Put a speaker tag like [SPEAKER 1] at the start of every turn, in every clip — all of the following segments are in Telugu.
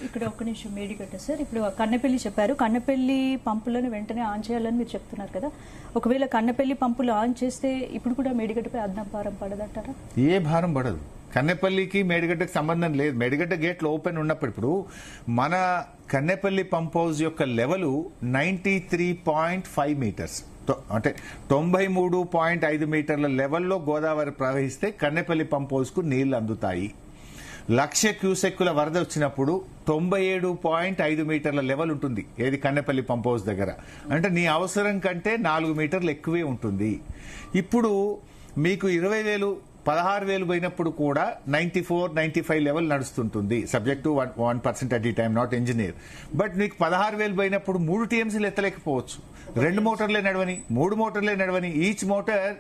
[SPEAKER 1] ఇక్కడ ఒక్క నిమిషం మేడిగడ్డ సార్, ఇప్పుడు కన్నెపల్లి చెప్పారు, కన్నెపల్లి పంపులను వెంటనే ఆన్ చేయాలని మీరు చెప్తున్నారు కదా, ఒకవేళ కన్నెపల్లి పంపులు ఆన్ చేస్తే ఇప్పుడు కూడా మేడిగడ్డపై అదనపు భారం పడదంటారా?
[SPEAKER 2] ఏ భారం పడదు. కన్నెపల్లికి మేడిగడ్డకి సంబంధం లేదు. మేడిగడ్డ గేట్లు ఓపెన్ ఉన్నప్పుడు ఇప్పుడు మన కన్నెపల్లి పంప్ హౌస్ యొక్క లెవెల్ 93.5 మీటర్స్, అంటే 93.5 మీటర్ల లెవెల్లో గోదావరి ప్రవహిస్తే కన్నెపల్లి పంప్ హౌస్ కు నీళ్లు అందుతాయి. 1,00,000 క్యూసెక్కుల వరద వచ్చినప్పుడు 97.5 మీటర్ల లెవెల్ ఉంటుంది ఏది కన్నెపల్లి పంప్ హౌస్ దగ్గర. అంటే నీ అవసరం కంటే 4 మీటర్లు ఎక్కువే ఉంటుంది. ఇప్పుడు మీకు 20,000 16,000 పోయినప్పుడు కూడా 94-95 లెవెల్ నడుస్తుంటుంది, సబ్జెక్ట్ టు 1% అట్ ఈ టైమ్, నాట్ ఇంజనీర్. బట్ మీకు 16,000 పోయినప్పుడు 3 టీఎంసీలు ఎత్తలేకపోవచ్చు. 2 మోటార్లే నడవని, 3 మోటార్లే నడవని. ఈచ్ మోటార్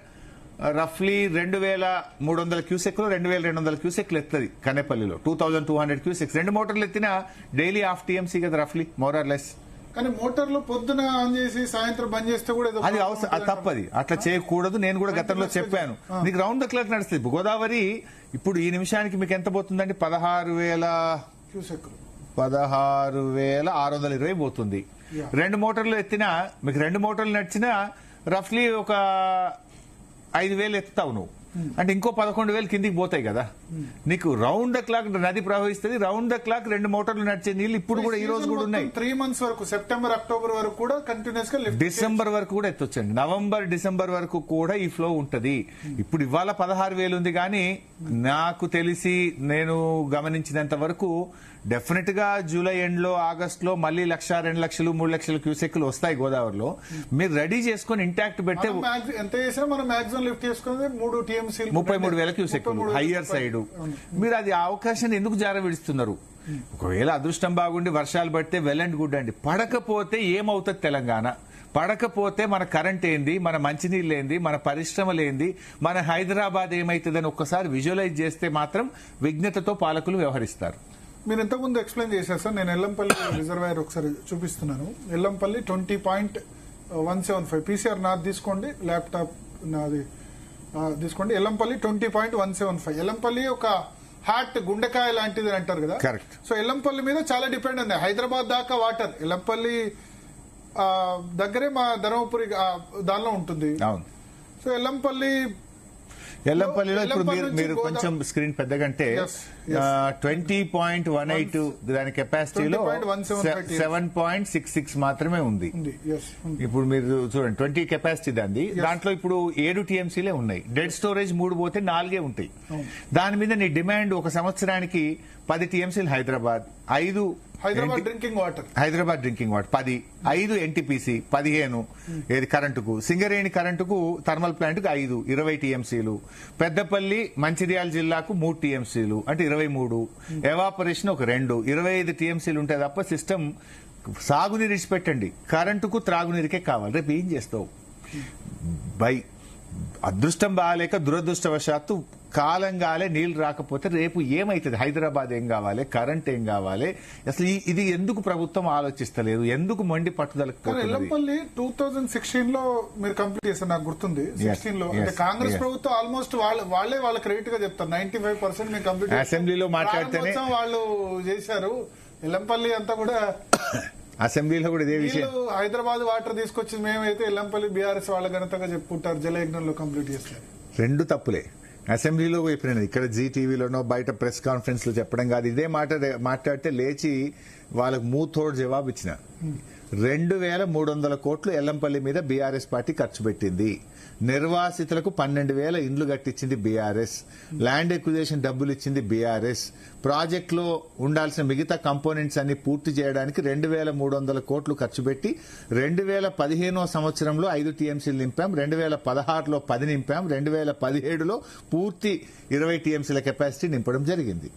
[SPEAKER 2] రఫ్లీ 2,300 క్యూసెక్లు 2,200 క్యూసెక్లు ఎత్తది కన్నెపల్లిలో. 2,200 క్యూసెక్స్ 2 మోటార్లు ఎత్తినా డైలీ హాఫ్ టీఎంసీ కదా రఫ్లీ, మోర్ ఆర్ లెస్.
[SPEAKER 3] కానీ మోటార్లు పొద్దున ఆన్ చేసి సాయంత్రం బంద్ చేస్తే కూడా
[SPEAKER 2] అది తప్పది, అట్లా చేయకూడదు. నేను కూడా గతంలో చెప్పాను, నీకు రౌండ్ ద క్లాక్ నడుస్తుంది. గోదావరి ఇప్పుడు ఈ నిమిషానికి మీకు ఎంత పోతుందండి? 16,620 పోతుంది. 2 మోటార్లు ఎత్తినా మీకు 2 మోటార్లు నడిచినా రఫ్లీ ఒక 5,000 ఎత్తుతావు నువ్వు, అంటే ఇంకో 11,000 కిందికి పోతాయి కదా. నీకు రౌండ్ ద క్లాక్ నది ప్రవహిస్తుంది, రౌండ్ ద క్లాక్ 2 మోటార్లు నడిచే నీళ్లు ఇప్పుడు కూడా ఈ రోజు కూడా ఉన్నాయి.
[SPEAKER 3] 3 మంత్స్ వరకు, సెప్టెంబర్ అక్టోబర్ వరకు కూడా కంటిన్యూస్ గా,
[SPEAKER 2] డిసెంబర్ వరకు కూడా ఎత్తొచ్చండి. నవంబర్ డిసెంబర్ వరకు కూడా ఈ ఫ్లో ఉంటది. ఇప్పుడు ఇవాళ 16,000 ఉంది, కానీ నాకు తెలిసి నేను గమనించినంత వరకు డెఫినెట్ గా జూలై ఎండ్ లో ఆగస్ట్ లో మళ్ళీ 1,00,000, 2,00,000, 3,00,000 క్యూసెక్లు వస్తాయి గోదావరిలో. మీరు రెడీ చేసుకుని ఇంటాక్ట్ పెడితే
[SPEAKER 3] ఎంత చేసినా మనం మాక్సిమం లిఫ్ట్ చేసుకుని 3 టీఎంసీ
[SPEAKER 2] 33,000 క్యూసెక్లు హయ్యర్ సైడ్. మీరు అది అవకాశాన్ని ఎందుకు జారవిడుస్తున్నారు? ఒకవేళ అదృష్టం బాగుండి వర్షాలు పడితే వెల్ అండ్ గుడ్ అండి. పడకపోతే ఏమవుతుంది తెలంగాణ? పడకపోతే మన కరెంట్ ఏంది, మన మంచినీళ్ళు ఏంది, మన పరిశ్రమలు ఏంది, మన హైదరాబాద్ ఏమైతుందని ఒక్కసారి విజువలైజ్ చేస్తే మాత్రం విజ్ఞతతో పాలకులు వ్యవహరిస్తారు.
[SPEAKER 3] మీరు ఇంతకుముందు ఎక్స్ప్లెయిన్ చేశారు సార్. నేను ఎల్లంపల్లి రిజర్వాయర్ ఒకసారి చూపిస్తున్నాను. ఎల్లంపల్లి 20.175 పీసీఆర్ నాది తీసుకోండి, ల్యాప్టాప్ నాది తీసుకోండి. ఎల్లంపల్లి 20.175. ఎల్లంపల్లి ఒక హార్ట్, గుండెకాయ లాంటిది అంటారు కదా.
[SPEAKER 2] కరెక్ట్.
[SPEAKER 3] సో ఎల్లంపల్లి మీద చాలా డిపెండ్ ఉంది. హైదరాబాద్ దాకా వాటర్ ఎల్లంపల్లి దగ్గరే మా ధర్మపురి దానిలో ఉంటుంది.
[SPEAKER 2] అవును.
[SPEAKER 3] సో
[SPEAKER 2] ఎల్లంపల్లిలో ఇప్పుడు మీరు కొంచెం స్క్రీన్ పెద్దగంటే 20.18 దాని కెపాసిటీలో 7.66 మాత్రమే ఉంది. ఇప్పుడు మీరు చూడండి 20 కెపాసిటీ దాంట్లో ఇప్పుడు 7 టీఎంసీలే ఉన్నాయి. డెడ్ స్టోరేజ్ 3 పోతే 4 ఉంటాయి. దాని మీద నీ డిమాండ్ ఒక సంవత్సరానికి 10 టీఎంసీలు Hyderabad, 5
[SPEAKER 3] Hyderabad drinking water 10,
[SPEAKER 2] 5 NTPC 15 ఏది కరెంటుకు, సింగరేణి కరెంటుకు థర్మల్ ప్లాంట్ కు 5, 20 టీఎంసీలు, పెద్దపల్లి మంచిర్యాల జిల్లాకు 3 టీఎంసీలు అంటే 23, ఎవాపరేషన్ ఒక 2, 25 టీఎంసీలు ఉంటాయి తప్ప సిస్టమ్. సాగునీరు ఇచ్చిపెట్టండి, కరెంటుకు త్రాగునీరుకే కావాలి. రేపు ఏం చేస్తావు? అదృష్టం బాగాలేక దురదృష్టవశాత్తు కాలం గాలే నీళ్లు రాకపోతే రేపు ఏమైతుంది? హైదరాబాద్ ఏం కావాలి, కరెంట్ ఏం కావాలి? అసలు ఇది ఎందుకు ప్రభుత్వం ఆలోచిస్తలేదు? ఎందుకు మొండి పట్టుదల?
[SPEAKER 3] ఎల్లంపల్లి 2016 లో మీరు కంప్లీట్ చేశారు, నాకు గుర్తుంది. 16 లో అంటే కాంగ్రెస్ ప్రభుత్వం ఆల్మోస్ట్ వాళ్ళే వాళ్ళ క్రెడిట్ గా చెప్తారు. 95% మేము కంప్లీట్
[SPEAKER 2] అసెంబ్లీలో మాట్లాడితేనే
[SPEAKER 3] వాళ్ళు చేశారు. ఎల్లంపల్లి అంతా కూడా
[SPEAKER 2] అసెంబ్లీలో కూడా ఇదే విషయం.
[SPEAKER 3] హైదరాబాద్ వాటర్ తీసుకొచ్చింది మేమైతే, ఎల్లంపల్లి బీఆర్ఎస్ వాళ్ళ ఘనతగా చెప్పుకుంటారు. జలయజ్ఞంలో కంప్లీట్ చేస్తారు.
[SPEAKER 2] 2 తప్పులే. అసెంబ్లీలో చెప్పినది, ఇక్కడ జీ టీవీలోనో బయట ప్రెస్ కాన్ఫరెన్స్ లో చెప్పడం కాదు. ఇదే మాట్లాడితే లేచి వాళ్ళకు మూతోడు జవాబు ఇచ్చిన. 2,300 కోట్లు ఎల్లంపల్లి మీద బీఆర్ఎస్ పార్టీ ఖర్చు పెట్టింది. నిర్వాసితులకు 12,000 ఇండ్లు కట్టించింది బీఆర్ఎస్. ల్యాండ్ ఎక్విజిషన్ డబ్బులు ఇచ్చింది బీఆర్ఎస్. ప్రాజెక్టులో ఉండాల్సిన మిగతా కంపోనెంట్స్ అన్ని పూర్తి చేయడానికి 2,300 కోట్లు ఖర్చు పెట్టి 2015 సంవత్సరంలో 5 టీఎంసీలు నింపాం, 2016లో 10 నింపాం, 2017లో పూర్తి 20 టీఎంసీల కెపాసిటీ నింపడం జరిగింది.